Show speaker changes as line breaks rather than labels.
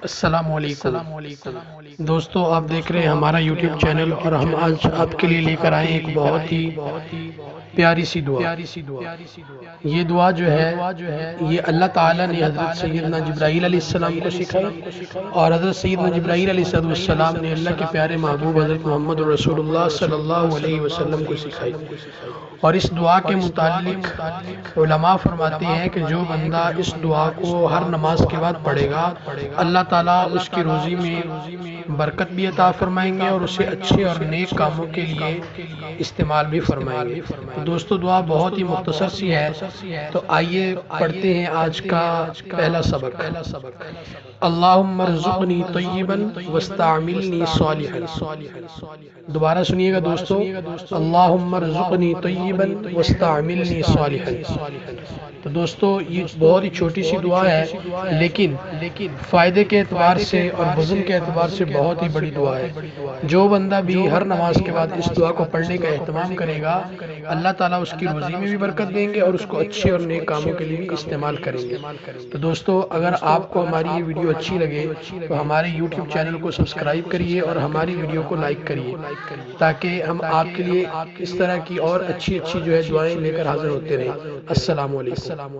السلام علیکم دوستو، آپ دیکھ رہے ہیں ہمارا یوٹیوب چینل، اور ہم آج آپ کے لیے لے کر آئے ہیں ایک بہت ہی پیاری سی دعا۔ یہ دعا جو ہے یہ اللہ تعالیٰ نے حضرت سیدنا جبرائیل علیہ السلام کو سکھائی، اور حضرت سیدنا جبرائیل علیہ السلام نے اللہ کے پیارے محبوب حضرت محمد رسول اللہ صلی اللہ علیہ وسلم کو سکھائی۔ اور اس دعا کے متعلق علماء فرماتے ہیں کہ جو بندہ اس دعا کو ہر نماز کے بعد پڑھے گا، اللہ تعالیٰ اس کی روزی میں برکت بھی عطا فرمائیں گے اور اسے اچھے اور نیک کاموں کے لیے استعمال بھی فرمائیں گے۔ تو دوستو، دعا بہت ہی مختصر سی ہے، تو آئیے پڑھتے ہیں آج کا پہلا سبق۔ اللہم ارزقنی طیبا واستعملنی صالحا۔ دوبارہ سنیے گا دوستو، اللہم ارزقنی طیبا واستعملنی صالحا۔ تو دوستو، یہ بہت ہی چھوٹی سی دعا ہے، لیکن فائدے کے اعتبار سے اور وزن کے اعتبار سے بہت ہی بڑی دعا ہے۔ جو بندہ بھی ہر نماز کے بعد اس دعا کو پڑھنے کا اہتمام کرے گا، اللہ تعالیٰ اس کی روزی میں بھی برکت دیں گے اور اس کو اچھے اور نیک کاموں کے لیے بھی استعمال کریں گے۔ تو دوستو، اگر آپ کو ہماری یہ ویڈیو اچھی لگے تو ہمارے یوٹیوب چینل کو سبسکرائب کریے اور ہماری ویڈیو کو لائک کریے، تاکہ ہم آپ کے لیے اس طرح کی اور اچھی جو ہے دعائیں لے کر حاضر ہوتے رہیں۔ السلام علیکم۔